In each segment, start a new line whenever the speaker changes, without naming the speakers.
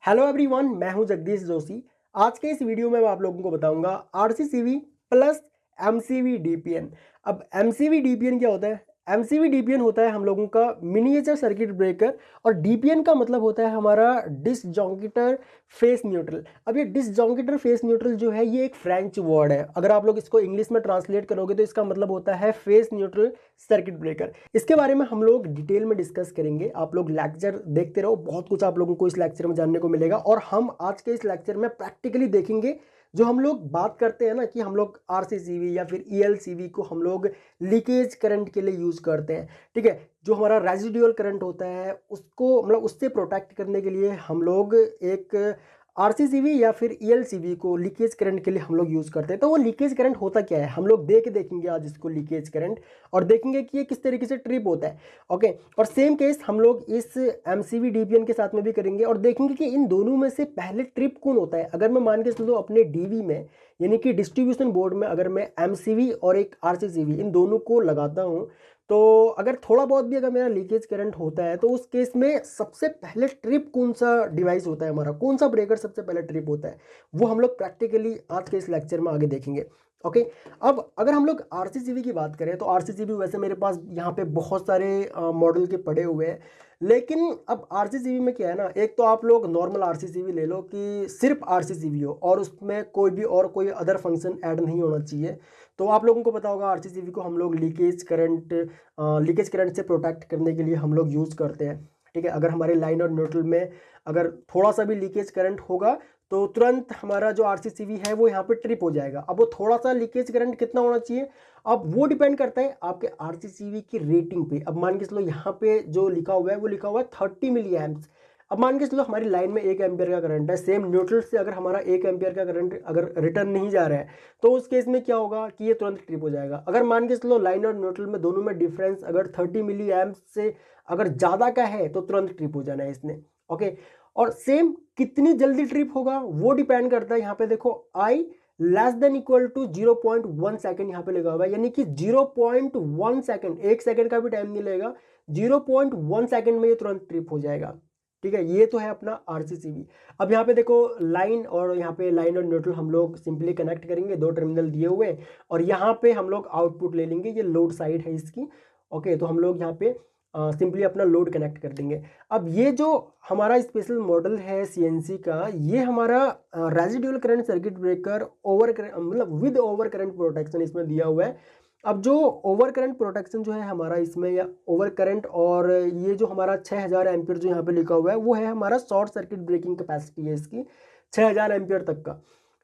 Hello everyone, मैं हूं जगदीश जोशी। आज के इस वीडियो में मैं आप लोगों को बताऊंगा आरसीसीवी प्लस एमसीवी डीपीएन। अब एमसीवी डीपीएन क्या होता है? एमसीवी डीपीएन होता है हम लोगों का मिनिएचर सर्किट ब्रेकर, और डीपीएन का मतलब होता है हमारा डिसजॉन्गेटर फेस न्यूट्रल। अब ये डिसजॉन्गेटर फेस न्यूट्रल जो है ये एक फ्रेंच वर्ड है। अगर आप लोग इसको इंग्लिश में ट्रांसलेट करोगे तो इसका मतलब होता है फेस न्यूट्रल सर्किट ब्रेकर। इसके बारे में हम लोग डिटेल में डिस्कस करेंगे। आप लोग लेक्चर देखते रहो, बहुत कुछ आप लोगों को इस लेक्चर में जानने को मिलेगा। और हम आज के इस लेक्चर में प्रैक्टिकली देखेंगे, जो हम लोग बात करते हैं ना कि हम लोग आरसीसीवी या फिर ईएलसीवी को हम लोग लीकेज करंट के लिए यूज करते हैं। ठीक है, जो हमारा रेजिडुअल करंट होता है उसको मतलब उससे प्रोटेक्ट करने के लिए हम लोग एक आरसीसीवी या फिर ईएलसीवी को लीकेज करंट के लिए हम लोग यूज करते हैं। तो वो लीकेज करंट होता क्या है हम लोग देखेंगे आज इसको, लीकेज करंट, और देखेंगे कि ये किस तरीके से ट्रिप होता है। ओके, और सेम केस हम लोग इस एमसीवी डीपीएन के साथ में भी करेंगे और देखेंगे कि इन दोनों में से पहले ट्रिप कौन होता है। अगर मैं मान के चलूँ अपने डीवी में, यानी कि डिस्ट्रीब्यूशन बोर्ड में, अगर मैं एमसीवी और एक आरसीसीवी इन दोनों को लगाता हूँ, तो अगर थोड़ा बहुत भी अगर मेरा लीकेज करंट होता है तो उस केस में सबसे पहले ट्रिप कौन सा डिवाइस होता है, हमारा कौन सा ब्रेकर सबसे पहले ट्रिप होता है, वो हम लोग प्रैक्टिकली आज के इस लेक्चर में आगे देखेंगे। ओके, अब अगर हम लोग आरसीसीवी की बात करें तो आरसीसीवी वैसे मेरे पास यहाँ पे बहुत सारे मॉडल के पड़े हुए हैं। लेकिन अब आरसीसीवी में क्या है ना, एक तो आप लोग नॉर्मल आरसीसीवी ले लो कि सिर्फ आरसीसीवी हो और उसमें कोई अदर फंक्शन ऐड नहीं होना चाहिए। तो आप लोगों को पता होगा आरसीसीवी को हम लोग लीकेज करंट से प्रोटेक्ट करने के लिए हम लोग यूज़ करते हैं। ठीक है, अगर हमारे लाइन और न्यूट्रल में अगर थोड़ा सा भी लीकेज करंट होगा तो तुरंत हमारा जो आरसीसीवी है वो यहाँ पे ट्रिप हो जाएगा। अब वो थोड़ा सा लीकेज करंट कितना होना चाहिए, अब वो डिपेंड करता है आपके आरसीसीवी की रेटिंग पे। अब मान के चलो यहाँ पे जो लिखा हुआ है वो लिखा हुआ है 30 मिली एम्प्स। अब मान के चलो हमारी लाइन में 1 एम्पियर का करंट है, सेम न्यूट्रल से अगर हमारा 1 एम्पियर का करंट अगर रिटर्न नहीं जा रहा है तो उस केस में क्या होगा कि ये तुरंत ट्रिप हो जाएगा। अगर मान के चलो लाइन और न्यूट्रल में दोनों में डिफरेंस अगर 30 मिली एम्प्स से अगर ज़्यादा का है तो तुरंत ट्रिप हो जाना है इसने। ओके, और सेम कितनी जल्दी ट्रिप होगा वो डिपेंड करता है। यहाँ पे देखो I less than equal to 0.1 second यहाँ पे लगा हुआ है, यानी कि 0.1 सेकेंड, 1 सेकेंड का भी टाइम नहीं लगेगा, 0.1 सेकेंड में ये तुरंत ट्रिप हो जाएगा। ठीक है, ये तो है अपना आरसीसीवी। अब यहाँ पे देखो लाइन और यहाँ पे लाइन और न्यूट्रल हम लोग सिंपली कनेक्ट करेंगे, 2 टर्मिनल दिए हुए, और यहाँ पे हम लोग आउटपुट ले लेंगे, ये लोड साइड है इसकी। ओके, तो हम लोग यहाँ पे सिंपली अपना लोड कनेक्ट कर देंगे। अब ये जो हमारा स्पेशल मॉडल है सीएनसी का, ये हमारा रेजिडुअल करंट सर्किट ब्रेकर मतलब विद ओवर करंट प्रोटेक्शन इसमें दिया हुआ है। अब जो ओवर करंट प्रोटेक्शन जो है हमारा इसमें, या ओवर करंट, और ये जो हमारा 6000 एम्पियर जो यहाँ पे लिखा हुआ है वो है हमारा शॉर्ट सर्किट ब्रेकिंग कैपेसिटी है इसकी, 6000 एम्पियर तक का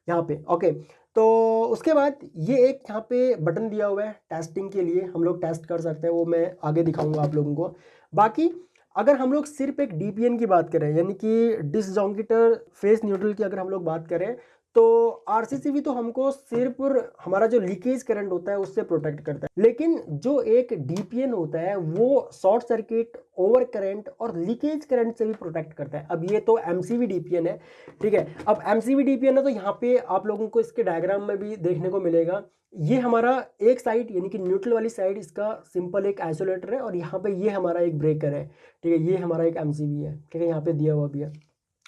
यहाँ पे। ओके, तो उसके बाद ये एक यहाँ पे बटन दिया हुआ है टेस्टिंग के लिए, हम लोग टेस्ट कर सकते हैं, वो मैं आगे दिखाऊंगा आप लोगों को। बाकी अगर हम लोग सिर्फ एक डीपीएन की बात करें, यानी कि डिसजॉन्गेटर फेस न्यूट्रल की अगर हम लोग बात करें, तो आरसीसीवी तो हमको सिर्फ हमारा जो लीकेज करंट होता है उससे प्रोटेक्ट करता है। लेकिन जो एक डीपीएन होता है वो शॉर्ट सर्किट, ओवर करंट और लीकेज करंट से भी प्रोटेक्ट करता है। अब ये तो एमसीवी डीपीएन है। ठीक है, अब एमसीवी डीपीएन है तो यहाँ पे आप लोगों को इसके डायग्राम में भी देखने को मिलेगा, ये हमारा एक साइड यानी कि न्यूट्रल वाली साइड इसका सिंपल एक आइसोलेटर है, और यहाँ पे ये हमारा एक ब्रेकर है। ठीक है, ये हमारा एक एमसीवी है। ठीक है, यहाँ पे दिया हुआ भी है।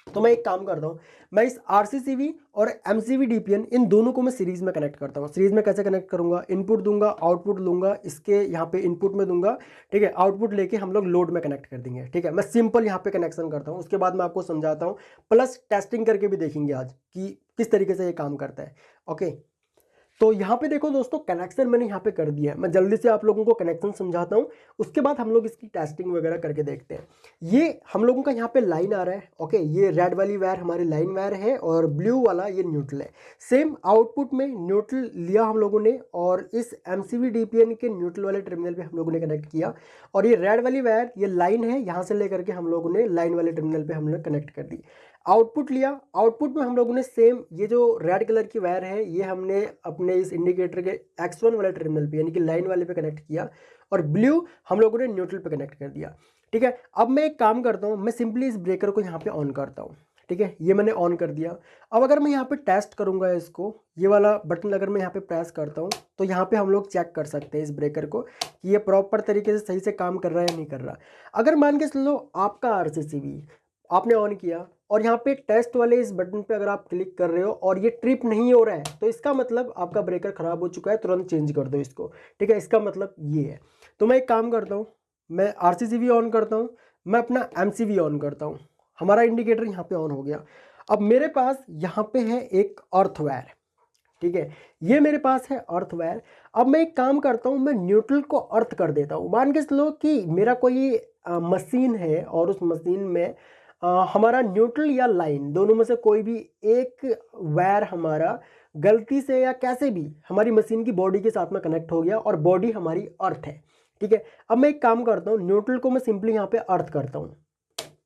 तो मैं एक काम करता हूँ, मैं इस आरसीसीवी और एमसीवी डीपीएन इन दोनों को मैं सीरीज में कनेक्ट करता हूँ। सीरीज में कैसे कनेक्ट करूंगा, इनपुट दूंगा, आउटपुट लूंगा, इसके यहाँ पे इनपुट में दूंगा। ठीक है, आउटपुट लेके हम लोग लोड में कनेक्ट कर देंगे। ठीक है, मैं सिंपल यहाँ पे कनेक्शन करता हूँ, उसके बाद मैं आपको समझाता हूँ, प्लस टेस्टिंग करके भी देखेंगे आज कि किस तरीके से ये काम करता है। ओके, तो यहाँ पे देखो दोस्तों, कनेक्शन मैंने यहाँ पे कर दिया है। मैं जल्दी से आप लोगों को कनेक्शन समझाता हूँ, उसके बाद हम लोग इसकी टेस्टिंग वगैरह करके देखते हैं। ये हम लोगों का यहाँ पे लाइन आ रहा है। ओके, ये रेड वाली वायर हमारी लाइन वायर है और ब्लू वाला ये न्यूट्रल है। सेम आउटपुट में न्यूट्रल लिया हम लोगों ने और इस एमसीवी डीपीएन के न्यूट्रल वाले टर्मिनल पे हम लोगों ने कनेक्ट किया, और ये रेड वाली वायर ये लाइन है, यहाँ से लेकर के हम लोगों ने लाइन वाले टर्मिनल पे हमने कनेक्ट कर दी। आउटपुट लिया, आउटपुट में हम लोगों ने सेम ये जो रेड कलर की वायर है ये हमने अपने इस इंडिकेटर के X1 वाले टर्मिनल पे यानी कि लाइन वाले पे कनेक्ट किया, और ब्लू हम लोगों ने न्यूट्रल पे कनेक्ट कर दिया। ठीक है, अब मैं एक काम करता हूँ, मैं सिंपली इस ब्रेकर को यहाँ पे ऑन करता हूँ। ठीक है, ये मैंने ऑन कर दिया। अब अगर मैं यहाँ पे टेस्ट करूंगा इसको, ये वाला बटन अगर मैं यहाँ पे प्रेस करता हूँ तो यहाँ पे हम लोग चेक कर सकते हैं इस ब्रेकर को कि ये प्रॉपर तरीके से सही से काम कर रहा है या नहीं कर रहा। अगर मान के चलो आपका आरसीसीवी आपने ऑन किया और यहाँ पे टेस्ट वाले इस बटन पे अगर आप क्लिक कर रहे हो और ये ट्रिप नहीं हो रहा है तो इसका मतलब आपका ब्रेकर ख़राब हो चुका है, तुरंत चेंज कर दो इसको। ठीक है, इसका मतलब ये है। तो मैं एक काम करता हूँ, मैं RCCV ऑन करता हूँ, मैं अपना MCV ऑन करता हूँ। हमारा इंडिकेटर यहाँ पे ऑन हो गया। अब मेरे पास यहाँ पे है एक अर्थ वायर। ठीक है, ये मेरे पास है अर्थ वायर। अब मैं एक काम करता हूँ, मैं न्यूट्रल को अर्थ कर देता हूँ। मान के चलो कि मेरा कोई मशीन है और उस मशीन में हमारा न्यूट्रल या लाइन दोनों में से कोई भी एक वायर हमारा गलती से या कैसे भी हमारी मशीन की बॉडी के साथ में कनेक्ट हो गया और बॉडी हमारी अर्थ है। ठीक है, अब मैं एक काम करता हूँ, न्यूट्रल को मैं सिंपली यहाँ पे अर्थ करता हूँ।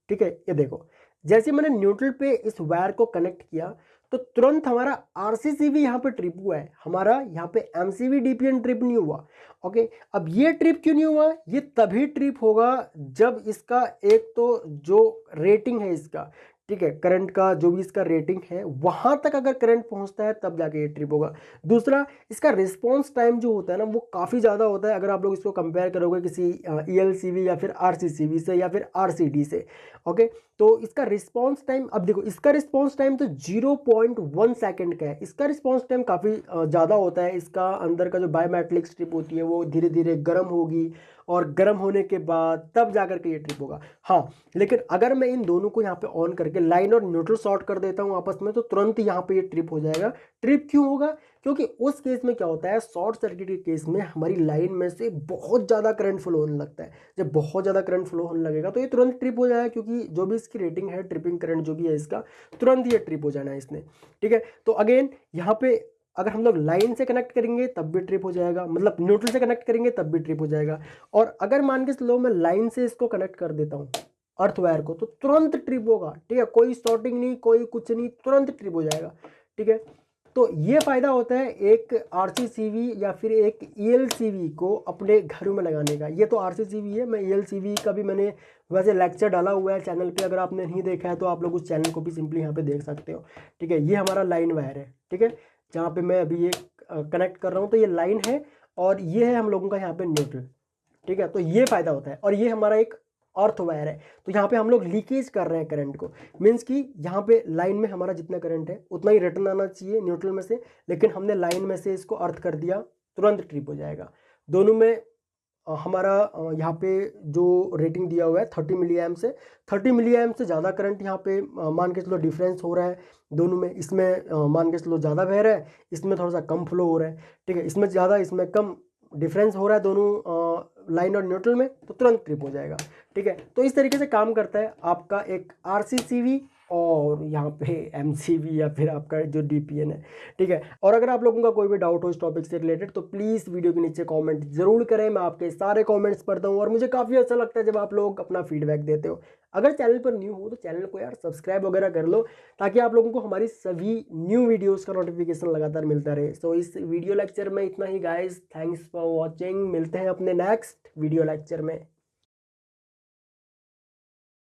ठीक है, ये देखो, जैसे मैंने न्यूट्रल पे इस वायर को कनेक्ट किया तो तुरंत हमारा RCCV यहाँ पे ट्रिप हुआ है, हमारा यहाँ पे MCV DPN ट्रिप नहीं हुआ। ओके, अब ये ट्रिप क्यों नहीं हुआ? ये तभी ट्रिप होगा जब इसका एक तो जो रेटिंग है इसका, ठीक है, करंट का जो भी इसका रेटिंग है वहाँ तक अगर करंट पहुँचता है तब जाके ये ट्रिप होगा। दूसरा, इसका रिस्पॉन्स टाइम जो होता है ना वो काफ़ी ज़्यादा होता है अगर आप लोग इसको कंपेयर करोगे किसी ELCV या फिर RCCV से या फिर RCD से। ओके, तो इसका रिस्पॉन्स टाइम, अब देखो इसका रिस्पॉन्स टाइम तो 0.1 सेकंड का है। इसका रिस्पॉन्स टाइम काफ़ी ज़्यादा होता है। इसका अंदर का जो बायोमेट्रिक स्ट्रिप होती है वो धीरे धीरे गर्म होगी और गर्म होने के बाद तब जाकर के ये ट्रिप होगा। हाँ, लेकिन अगर मैं इन दोनों को यहाँ पे ऑन करके लाइन और न्यूट्रल शॉर्ट कर देता हूँ आपस में तो तुरंत यहाँ पे ये ट्रिप हो जाएगा। ट्रिप क्यों होगा? क्योंकि उस केस में क्या होता है, शॉर्ट सर्किट के केस में हमारी लाइन में से बहुत ज़्यादा करंट फ्लो होने लगता है। जब बहुत ज़्यादा करंट फ्लो होने लगेगा तो ये तुरंत ट्रिप हो जाएगा, क्योंकि जो भी इसकी रेटिंग है, ट्रिपिंग करंट जो भी है इसका, तुरंत ये ट्रिप हो जाना है इसने। ठीक है, तो अगेन यहाँ पे अगर हम लोग लाइन से कनेक्ट करेंगे तब भी ट्रिप हो जाएगा, मतलब न्यूट्रल से कनेक्ट करेंगे तब भी ट्रिप हो जाएगा। और अगर मान के चलो मैं लाइन से इसको कनेक्ट कर देता हूँ अर्थ वायर को तो तुरंत ट्रिप होगा। ठीक है, कोई शॉर्टिंग नहीं, कोई कुछ नहीं, तुरंत ट्रिप हो जाएगा। ठीक है, तो ये फ़ायदा होता है एक RCCV या फिर एक ELCV को अपने घरों में लगाने का। ये तो RCCV है, मैं ELCV का भी मैंने वैसे लेक्चर डाला हुआ है चैनल पे, अगर आपने नहीं देखा है तो आप लोग उस चैनल को भी सिंपली यहाँ पे देख सकते हो। ठीक है, ये हमारा लाइन वायर है। ठीक है, जहाँ पे मैं अभी ये कनेक्ट कर रहा हूँ तो ये लाइन है और ये है हम लोगों का यहाँ पे न्यूट्रल। ठीक है, तो ये फ़ायदा होता है। और ये हमारा एक अर्थ वायर है, तो यहाँ पे हम लोग लीकेज कर रहे हैं करंट को। मीन्स कि यहाँ पे लाइन में हमारा जितना करंट है उतना ही रिटर्न आना चाहिए न्यूट्रल में से, लेकिन हमने लाइन में से इसको अर्थ कर दिया, तुरंत ट्रिप हो जाएगा। दोनों में हमारा यहाँ पे जो रेटिंग दिया हुआ है 30 मिली एम से 30 मिली एम से ज़्यादा करंट यहाँ पे मान के चलो डिफरेंस हो रहा है दोनों में। इसमें मान के चलो ज़्यादा बह रहा है, इसमें थोड़ा सा कम फ्लो हो रहा है। ठीक है, इसमें ज़्यादा इसमें कम डिफरेंस हो रहा है दोनों लाइन और न्यूट्रल में, तो तुरंत ट्रिप हो जाएगा। ठीक है, तो इस तरीके से काम करता है आपका एक RCCV और यहाँ पे MCV या फिर आपका जो DPN है। ठीक है, और अगर आप लोगों का कोई भी डाउट हो इस टॉपिक से रिलेटेड तो प्लीज़ वीडियो के नीचे कमेंट जरूर करें। मैं आपके सारे कमेंट्स पढ़ता हूँ और मुझे काफ़ी अच्छा लगता है जब आप लोग अपना फीडबैक देते हो। अगर चैनल पर न्यू हो तो चैनल को यार सब्सक्राइब वगैरह कर लो, ताकि आप लोगों को हमारी सभी न्यू वीडियोस का नोटिफिकेशन लगातार मिलता रहे। सो इस वीडियो लेक्चर में इतना ही गाइस, थैंक्स फॉर वॉचिंग। मिलते हैं अपने नेक्स्ट वीडियो लेक्चर में।